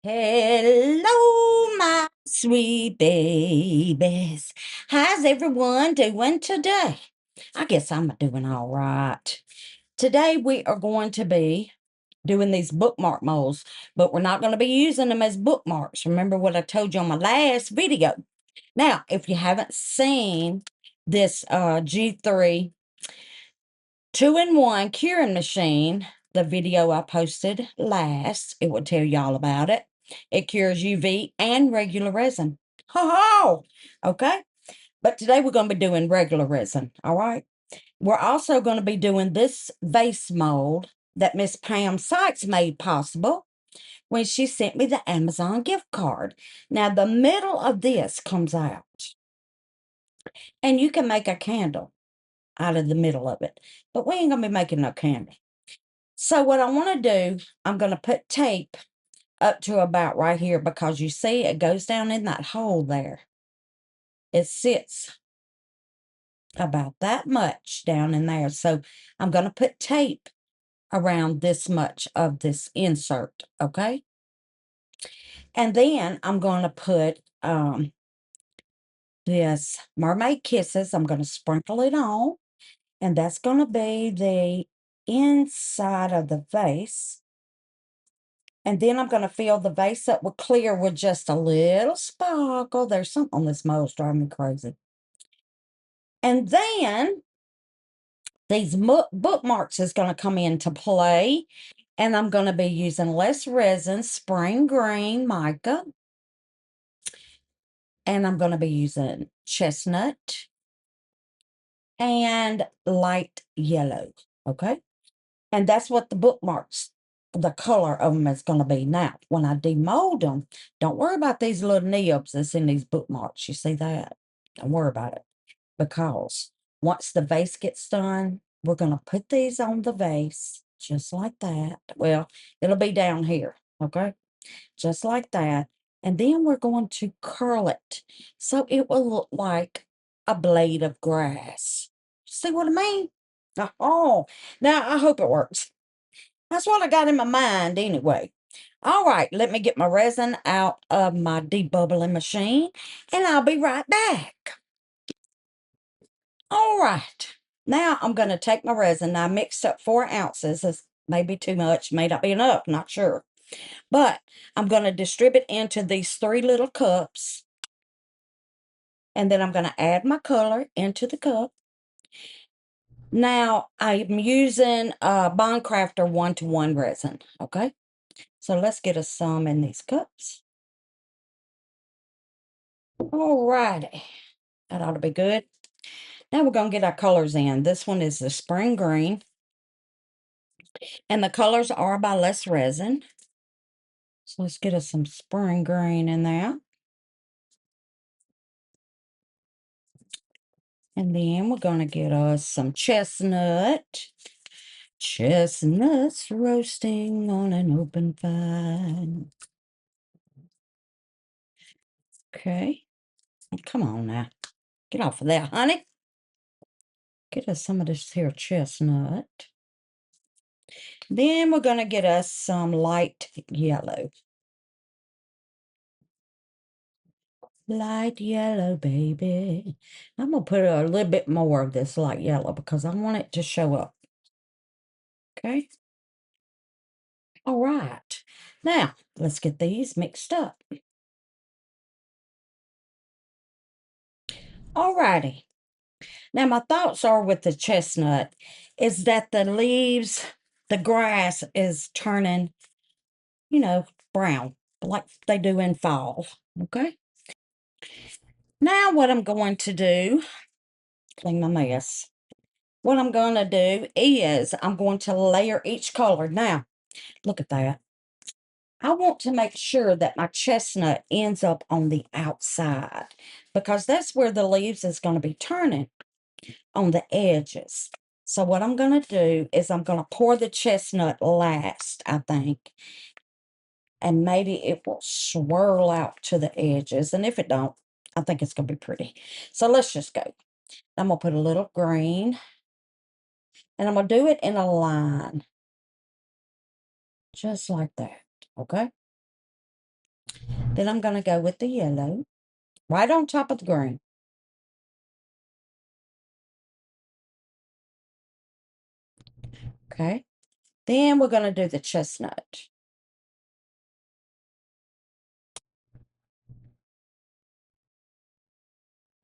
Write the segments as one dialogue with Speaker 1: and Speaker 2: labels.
Speaker 1: Hello, my sweet babies. How's everyone doing today? I guess I'm doing all right. Today we are going to be doing these bookmark molds, but we're not going to be using them as bookmarks. Remember what I told you on my last video. Now, if you haven't seen this G3 2-in-1 curing machine, the video I posted last, it will tell y'all about it. It cures UV and regular resin. Ho ho! Okay, but today we're going to be doing regular resin, all right? We're also going to be doing this vase mold that Miss Pam Sykes made possible when she sent me the Amazon gift card. Now, the middle of this comes out, and you can make a candle out of the middle of it, but we ain't going to be making no candle. So what I want to do, I'm going to put tape up to about right here because you see it goes down in that hole there. It sits about that much down in there. So I'm going to put tape around this much of this insert, okay? And then I'm going to put this Mermaid Kisses. I'm going to sprinkle it on, and that's going to be the inside of the vase. And then I'm going to fill the vase up with clear with just a little sparkle. There's something on this mold's driving me crazy. And then these bookmarks is going to come into play. And I'm going to be using less resin, spring green mica. And I'm going to be using chestnut and light yellow. Okay. And that's what the bookmarks, the color of them is going to be. Now, when I demold them, don't worry about these little nibs that's in these bookmarks. You see that? Don't worry about it. Because once the vase gets done, we're going to put these on the vase just like that. Well, it'll be down here, okay? Just like that. And then we're going to curl it so it will look like a blade of grass. See what I mean? Oh, now I hope it works. That's what I got in my mind anyway. All right, let me get my resin out of my debubbling machine, and I'll be right back. All right, now I'm going to take my resin. I mixed up 4 ounces. This may be too much, may not be enough, not sure. But I'm going to distribute into these 3 little cups. And then I'm going to add my color into the cup. Now, I'm using BondCraftor 1-to-1 resin, okay? So let's get us some in these cups. All righty. That ought to be good. Now we're going to get our colors in. This one is the spring green. And the colors are by less resin. So let's get us some spring green in there. And then we're going to get us some chestnut. Chestnuts roasting on an open fire. Okay. Come on now. Get off of that, honey. Get us some of this here chestnut. Then we're going to get us some light yellow. Light yellow, baby. I'm going to put a little bit more of this light yellow because I want it to show up. Okay. All right. Now, let's get these mixed up. All righty. Now, my thoughts are with the chestnut is that the leaves, the grass is turning, brown like they do in fall. Okay. Now, what I'm going to do, clean my mess. What I'm going to do is I'm going to layer each color. Now, look at that. I want to make sure that my chestnut ends up on the outside because that's where the leaves is going to be turning on the edges. So what I'm going to do is I'm going to pour the chestnut last, I think. And maybe it will swirl out to the edges. And if it don't, I think it's going to be pretty. So let's just go. I'm going to put a little green. And I'm going to do it in a line. Just like that. Okay? Then I'm going to go with the yellow, right on top of the green. Okay. Then we're going to do the chestnut.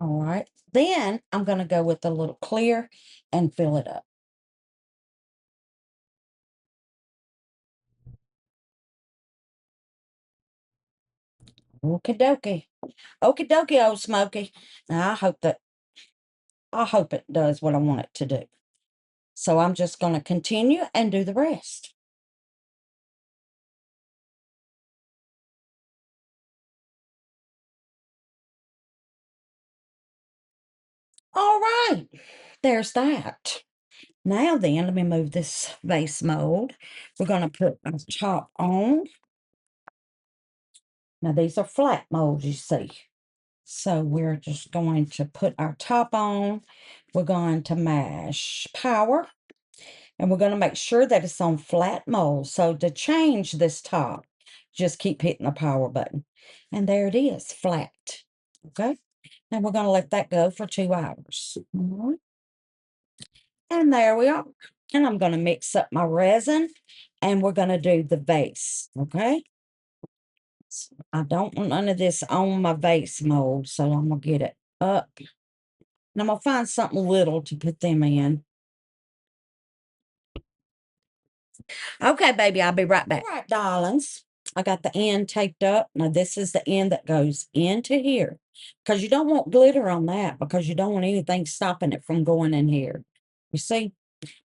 Speaker 1: All right. Then I'm going to go with a little clear and fill it up. Okie dokie. Okie dokie, old Smoky. Now I hope it does what I want it to do. So I'm just going to continue and do the rest. All right. There's that. Now then, let me move this vase mold. We're going to put our top on. Now these are flat molds, you see. So we're just going to put our top on. We're going to mash power. And we're going to make sure that it's on flat mold. So to change this top, just keep hitting the power button. And there it is, flat. Okay. And we're going to let that go for 2 hours. And there we are. And I'm going to mix up my resin and we're going to do the vase. Okay. So I don't want none of this on my vase mold. So I'm going to get it up. And I'm going to find something little to put them in. Okay, baby, I'll be right back. All right, darlings. I got the end taped up. Now, this is the end that goes into here. Because you don't want glitter on that. Because you don't want anything stopping it from going in here. You see?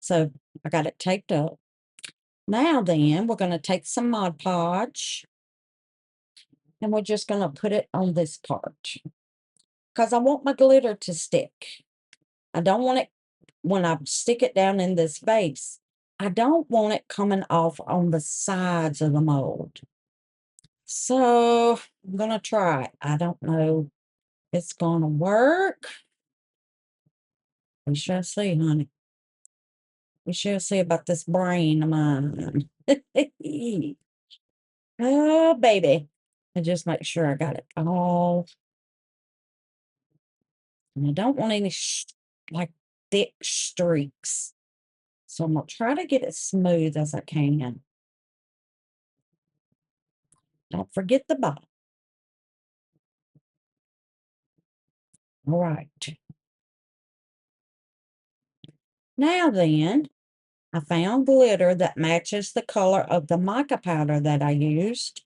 Speaker 1: So, I got it taped up. Now, then, we're going to take some Mod Podge. And we're just going to put it on this part. Because I want my glitter to stick. I don't want it, when I stick it down in this vase, I don't want it coming off on the sides of the mold. So I'm going to try it. I don't know if it's going to work. We shall see, honey. We shall see about this brain of mine. Oh, baby. I just make sure I got it all. And I don't want any like thick streaks. So I'm going to try to get it smooth as I can. Don't forget the bottom. All right. Now then, I found glitter that matches the color of the mica powder that I used.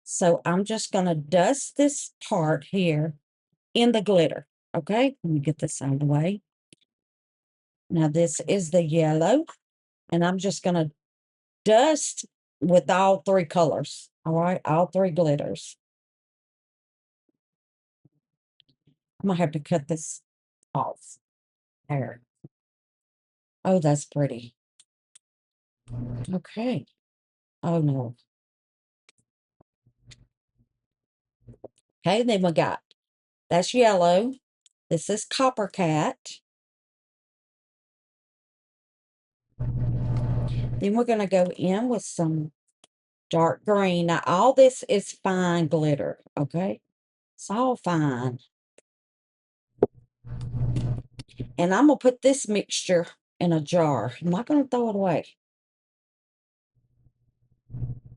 Speaker 1: So I'm just going to dust this part here in the glitter. Okay, let me get this out of the way. Now this is the yellow, and I'm just going to dust with all 3 colors. All right, all 3 glitters. I'm going to have to cut this off. There. Oh, that's pretty. Okay. Oh, no. Okay, then we got, that's yellow. This is Copper Cat. Then we're going to go in with some dark green. Now, all this is fine glitter, okay? It's all fine. And I'm going to put this mixture in a jar. I'm not going to throw it away.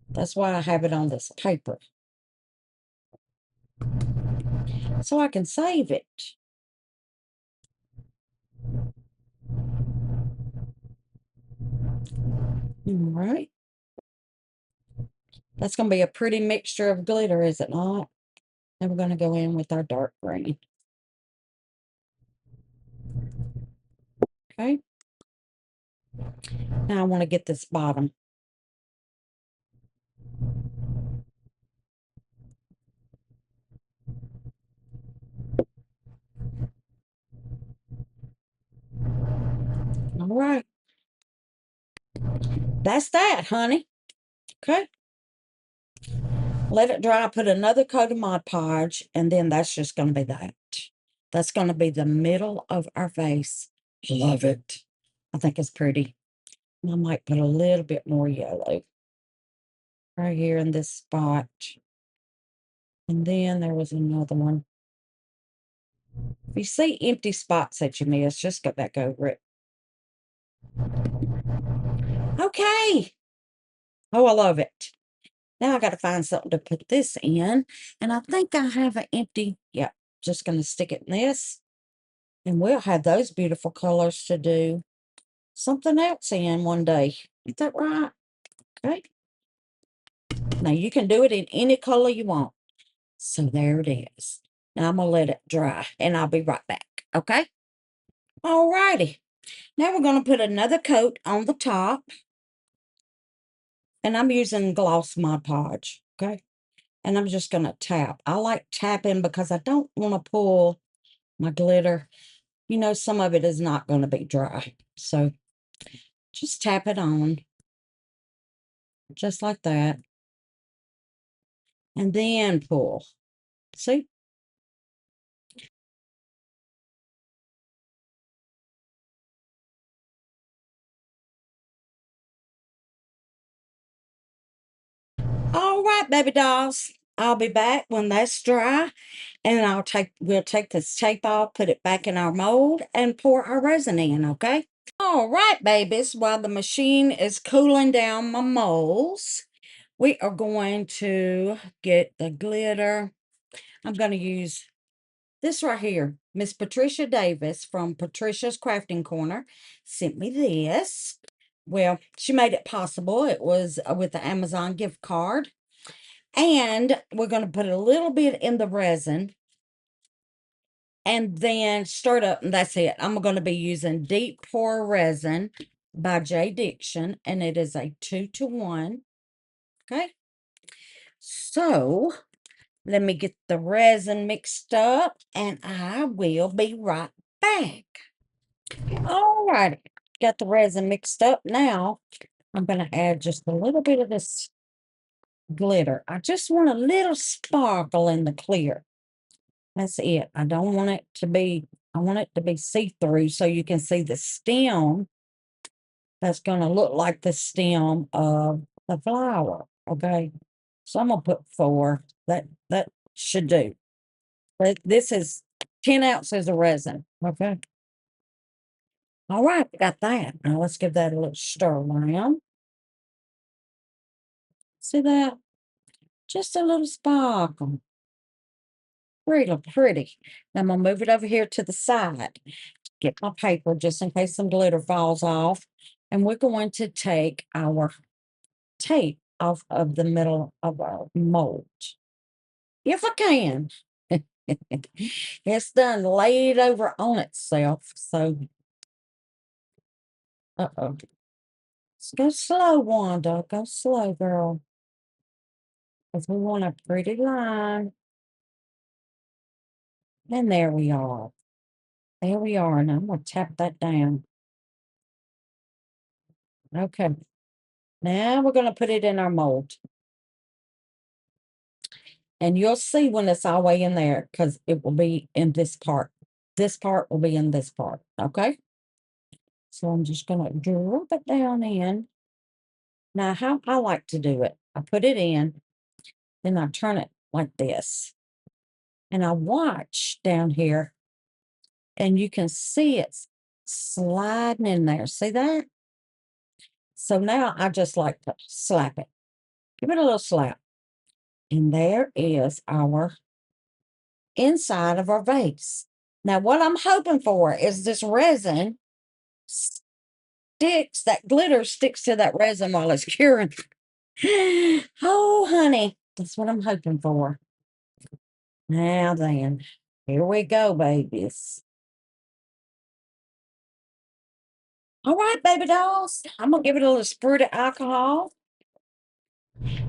Speaker 1: That's why I have it on this paper. So I can save it. All right. That's going to be a pretty mixture of glitter, is it not? Then we're going to go in with our dark green. Okay. Now I want to get this bottom. All right. That's that, honey. Okay. Let it dry, put another coat of Mod Podge, and then that's just going to be that. That's going to be the middle of our vase. Love it. I think it's pretty. I might put a little bit more yellow right here in this spot. And then there was another one. If you see empty spots that you missed, just go back over it. Okay. Oh, I love it. Now I got to find something to put this in. And I think I have an empty, yeah, just going to stick it in this. And we'll have those beautiful colors to do something else in one day. Is that right? Okay. Now you can do it in any color you want. So there it is. Now I'm going to let it dry and I'll be right back. Okay. All righty. Now we're going to put another coat on the top. And I'm using gloss Mod Podge. Okay. And I'm just going to tap. I like tapping because I don't want to pull my glitter. You know, some of it is not going to be dry. So just tap it on. Just like that. And then pull. See? All right, baby dolls. I'll be back when that's dry. And we'll take this tape off, put it back in our mold, and pour our resin in, okay? All right, babies. While the machine is cooling down my molds, we are going to get the glitter. I'm going to use this right here. Miss Patricia Davis from Patricia's Crafting Corner sent me this. Well, she made it possible. It was with the Amazon gift card. And we're going to put a little bit in the resin and then stir it up, and that's it. I'm going to be using Deep Pour Resin by J Diction, and it is a 2-to-1. Okay. So let me get the resin mixed up, and I will be right back. All righty. Got the resin mixed up. Now I'm going to add just a little bit of this glitter. I just want a little sparkle in the clear. That's it. I don't want it to be, I want it to be see-through so you can see the stem. That's going to look like the stem of the flower. Okay. So I'm going to put 4. That should do. But this is 10 ounces of resin. Okay. All right. Got that. Now let's give that a little stir around. See that? Just a little sparkle. Pretty, pretty. Now I'm going to move it over here to the side. Get my paper just in case some glitter falls off. And we're going to take our tape off of the middle of our mold. If I can. It's done laid over on itself. So, uh-oh. Let's go slow, Wanda. Go slow, girl. Because we want a pretty line. And there we are. There we are. Now I'm going to tap that down. Okay. Now we're going to put it in our mold. And you'll see when it's all the way in there because it will be in this part. This part will be in this part. Okay. So I'm just going to drop it down in. Now, how I like to do it, I put it in, then I turn it like this. And I watch down here, and you can see it's sliding in there. See that? So now I just like to slap it. Give it a little slap. And there is our inside of our vase. Now, what I'm hoping for is this resin sticks, that glitter sticks to that resin while it's curing. Oh, honey, that's what I'm hoping for. Now then, here we go, babies. All right, baby dolls, I'm going to give it a little spritz of alcohol.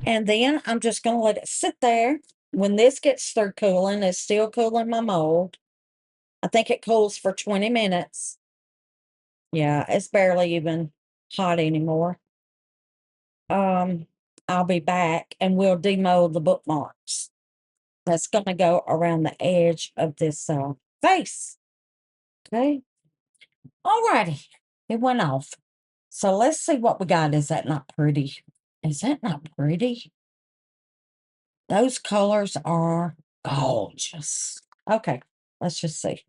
Speaker 1: And then I'm just going to let it sit there. When this gets through cooling, it's still cooling my mold. I think it cools for 20 minutes. Yeah, it's barely even hot anymore. I'll be back and we'll demold the bookmarks. That's going to go around the edge of this vase. Okay. All righty. It went off. So let's see what we got. Is that not pretty? Is that not pretty? Those colors are gorgeous. Okay, let's just see.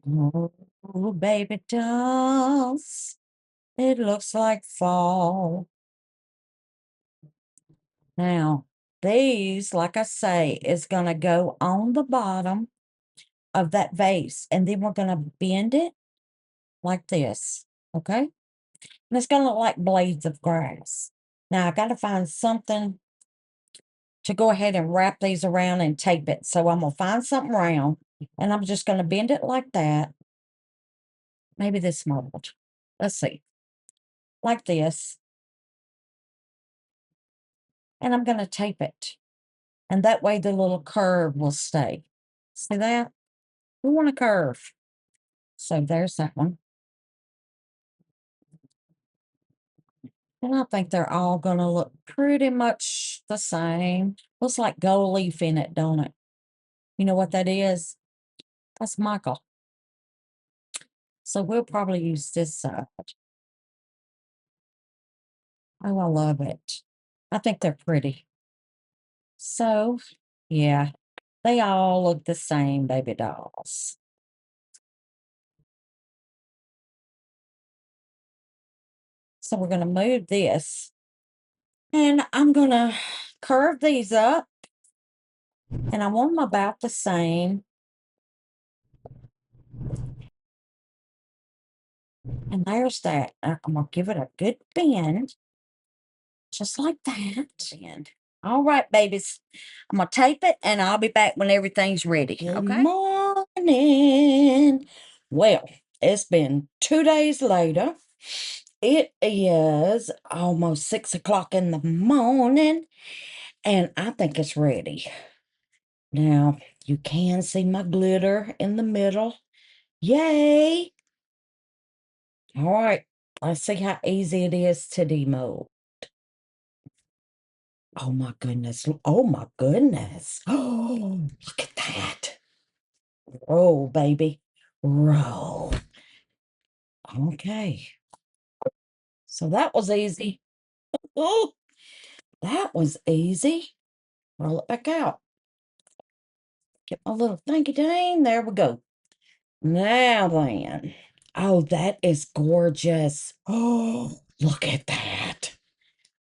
Speaker 1: Oh, baby dolls. It looks like fall. Now, these, like I say, is going to go on the bottom of that vase. And then we're going to bend it like this. Okay? And it's going to look like blades of grass. Now, I got to find something to go ahead and wrap these around and tape it. So I'm going to find something round. And I'm just going to bend it like that. Maybe this mold. Let's see. Like this. And I'm going to tape it. And that way the little curve will stay. See that? We want a curve. So there's that one. And I think they're all going to look pretty much the same. Looks like gold leaf in it, don't it? You know what that is? That's Michael. So we'll probably use this side. Oh, I love it. I think they're pretty. So, yeah, they all look the same, baby dolls. So we're going to move this. And I'm going to curve these up. And I want them about the same. And there's that. I'm going to give it a good bend. Just like that. And all right, babies. I'm going to tape it, and I'll be back when everything's ready. Good morning. Well, it's been 2 days later. It is almost 6 o'clock in the morning, and I think it's ready. Now, you can see my glitter in the middle. Yay! All right, let's see how easy it is to demold. Oh my goodness. Oh my goodness. Oh, look at that. Roll, baby. Roll. Okay. So that was easy. Oh, that was easy. Roll it back out. Get my little thinky dang. There we go. Now then. Oh, that is gorgeous. Oh, look at that.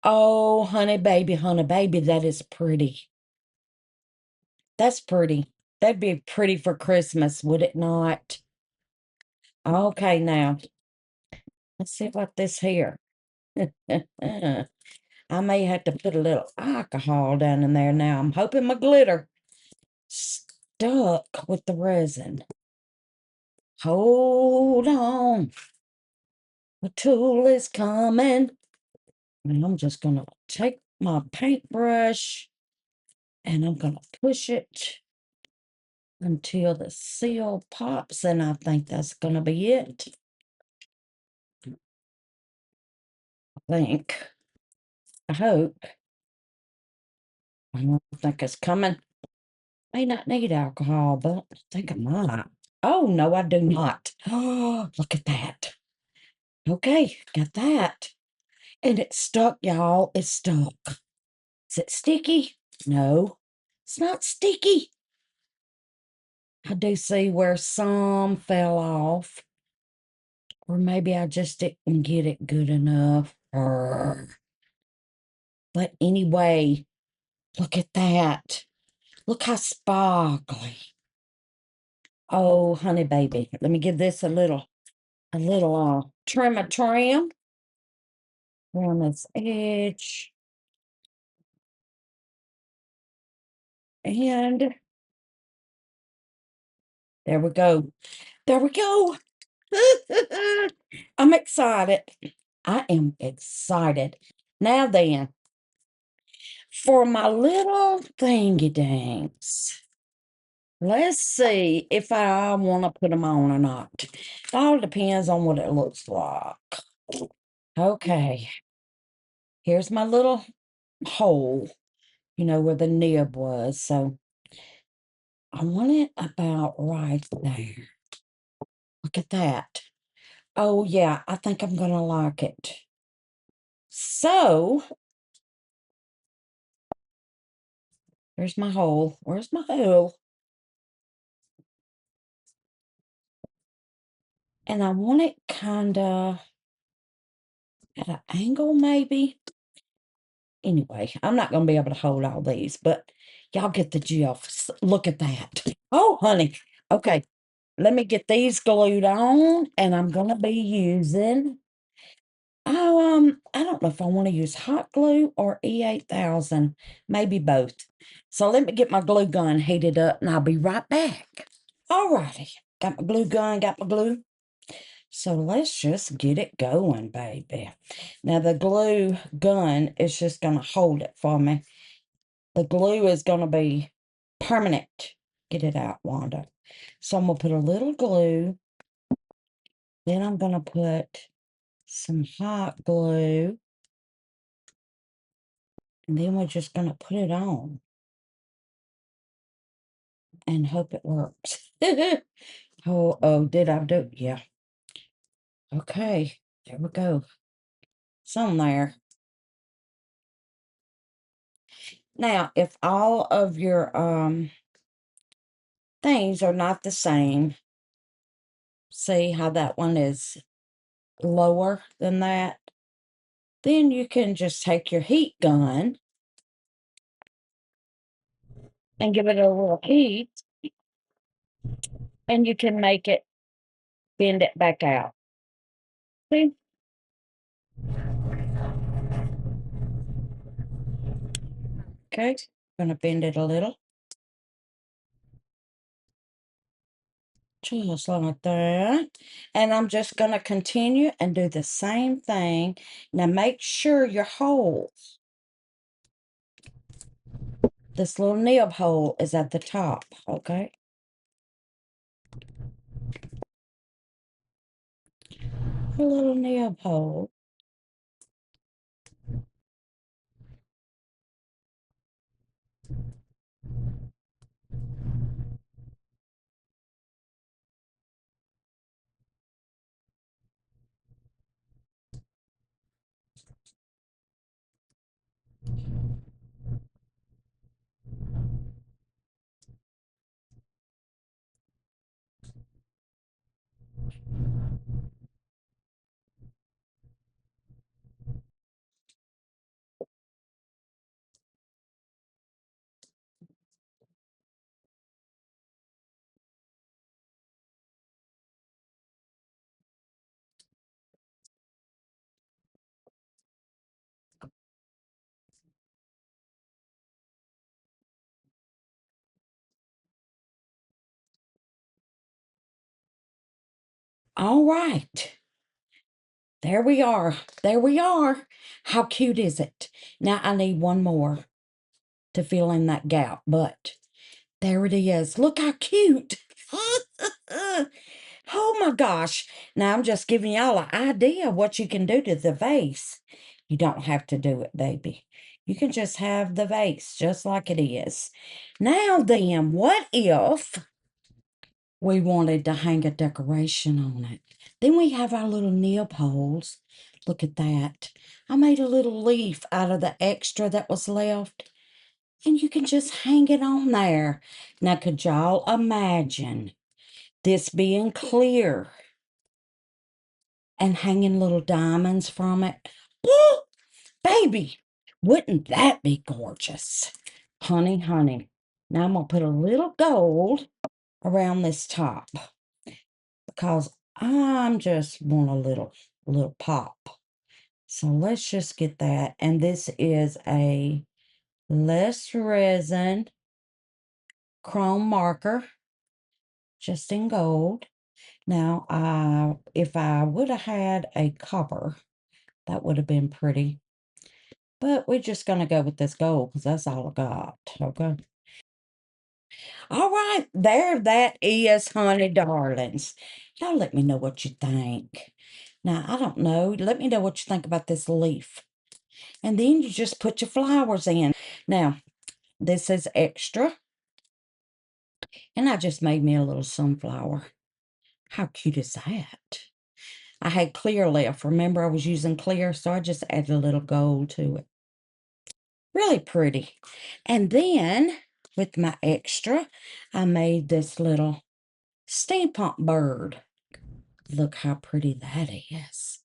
Speaker 1: Oh, honey baby, that is pretty. That's pretty. That'd be pretty for Christmas, would it not? Okay, now, let's see about this here. I may have to put a little alcohol down in there now. I'm hoping my glitter stuck with the resin. Hold on. The tool is coming. And I'm just going to take my paintbrush and I'm going to push it until the seal pops, and I think that's going to be it. I hope. I don't think it's coming. May not need alcohol, but I think I might. Oh, no, I do not. Oh, look at that. Okay, got that. And it's stuck, y'all. It's stuck. Is it sticky? No, it's not sticky. I do see where some fell off. Or maybe I just didn't get it good enough. But anyway, look at that. Look how sparkly. Oh, honey baby. Let me give this a little trim on this edge. And there we go. There we go. I'm excited. I am excited. Now then, for my little thingy dangs, let's see if I want to put them on or not. It all depends on what it looks like. Okay. Here's my little hole, where the nib was. So I want it about right there. Look at that. Oh, yeah, I think I'm going to like it. So There's my hole. Where's my hole? And I want it kind of at an angle, maybe. Anyway, I'm not going to be able to hold all these, but y'all get the gist. Look at that. Oh, honey. Okay, let me get these glued on, and I'm going to be using, I don't know if I want to use hot glue or E8000, maybe both. So let me get my glue gun heated up, and I'll be right back. All righty, got my glue gun, got my glue. So let's just get it going, baby. Now, the glue gun is just going to hold it for me. The glue is going to be permanent. Get it out, Wanda. So I'm going to put a little glue. Then I'm going to put some hot glue. And then we're just going to put it on. And hope it works. Oh, did I do it? Yeah. Okay, there we go. Some there. Now, if all of your things are not the same, see how that one is lower than that, then you can just take your heat gun and give it a little heat, and you can make it bend it back out. See? Okay, I'm gonna bend it a little. Just like that. And I'm just going to continue and do the same thing. Now make sure your hole, this little nib hole, is at the top, okay? A little nib hole. All right. There we are. There we are. How cute is it? Now I need one more to fill in that gap, but there it is. Look how cute. Oh my gosh. Now I'm just giving y'all an idea of what you can do to the vase. You don't have to do it, baby. You can just have the vase just like it is. Now then, what if we wanted to hang a decoration on it? Then we have our little nib holes. Look at that. I made a little leaf out of the extra that was left. And you can just hang it on there. Now, could y'all imagine this being clear and hanging little diamonds from it? Woo! Baby, wouldn't that be gorgeous? Honey, honey. Now I'm going to put a little gold around this top because I'm just want a little pop. So let's just get that. And this is a less resin chrome marker, just in gold. Now, if I would have had a copper, that would have been pretty. But we're just going to go with this gold because that's all I got, okay? All right, there that is, honey darlings. Y'all let me know what you think. Now, I don't know. Let me know what you think about this leaf. And then you just put your flowers in. Now, this is extra. And I just made me a little sunflower. How cute is that? I had clear left. Remember, I was using clear, so I just added a little gold to it. Really pretty. And then, with my extra, I made this little steampunk bird. Look how pretty that is.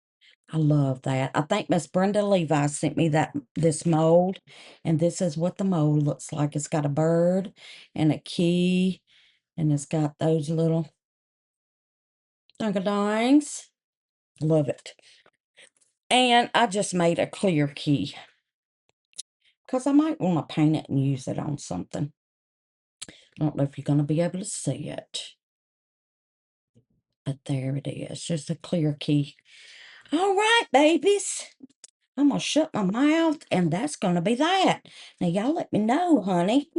Speaker 1: I love that. I think Miss Brenda Levi sent me this mold, and this is what the mold looks like. It's got a bird and a key, and it's got those little dunkadangs. Love it. And I just made a clear key because I might want to paint it and use it on something. I don't know if you're going to be able to see it. But there it is, just a clear key. All right, babies. I'm going to shut my mouth, and that's going to be that. Now, y'all let me know, honey,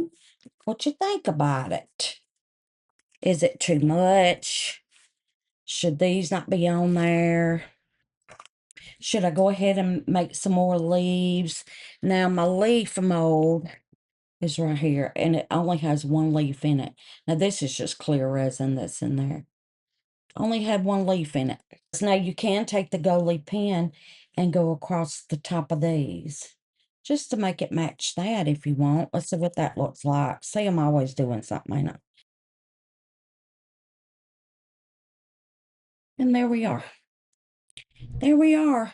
Speaker 1: what you think about it. Is it too much? Should these not be on there? Should I go ahead and make some more leaves? Now, my leaf mold is right here, and it only has one leaf in it. Now, this is just clear resin that's in there. Only had one leaf in it. Now, you can take the gold leaf pen and go across the top of these just to make it match that if you want. Let's see what that looks like. See, I'm always doing something, ain't I? And there we are. There we are.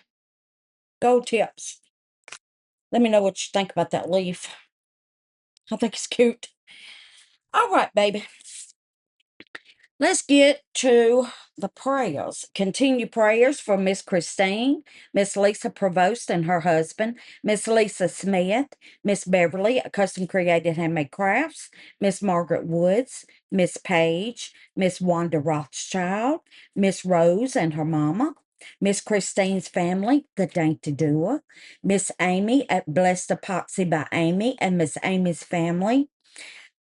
Speaker 1: Gold tips. Let me know what you think about that leaf. I think it's cute. All right, baby. Let's get to the prayers. Continue prayers for Miss Christine, Miss Lisa Provost and her husband, Miss Lisa Smith, Miss Beverly, Custom Created Handmade Crafts, Miss Margaret Woods, Miss Page, Miss Wanda Rothschild, Miss Rose and her mama, Miss Christine's family, the Dainty Duo, Miss Amy at Blessed Epoxy by Amy and Miss Amy's family,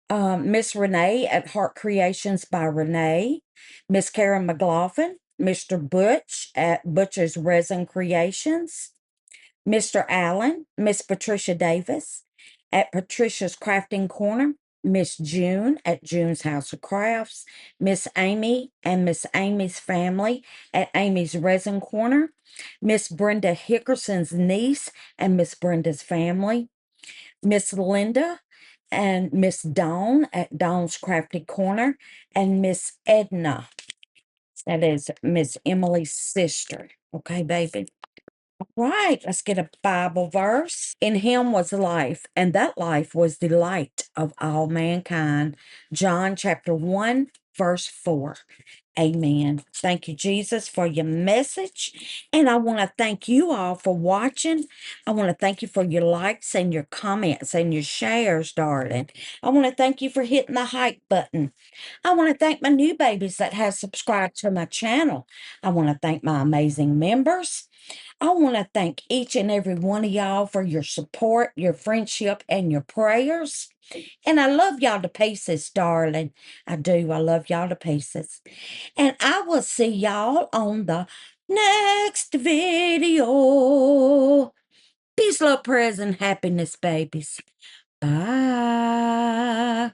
Speaker 1: Miss Renee at Heart Creations by Renee, Miss Karen McLaughlin, Mr. Butch at Butcher's Resin Creations, Mr. Allen, Miss Patricia Davis at Patricia's Crafting Corner, Miss June at June's House of Crafts, Miss Amy and Miss Amy's family at Amy's Resin Corner, Miss Brenda Hickerson's niece and Miss Brenda's family, Miss Linda and Miss Dawn at Dawn's Crafty Corner, and Miss Edna. That is Miss Emily's sister. Okay, baby. All right, let's get a Bible verse. In him was life, and that life was the light of all mankind. John chapter 1, verse 4. Amen. Thank you, Jesus, for your message. And I want to thank you all for watching. I want to thank you for your likes and your comments and your shares, darling. I want to thank you for hitting the hype button. I want to thank my new babies that have subscribed to my channel. I want to thank my amazing members. I want to thank each and every one of y'all for your support, your friendship, and your prayers. And I love y'all to pieces, darling. I do. I love y'all to pieces. And I will see y'all on the next video. Peace, love, prayers, and happiness, babies. Bye.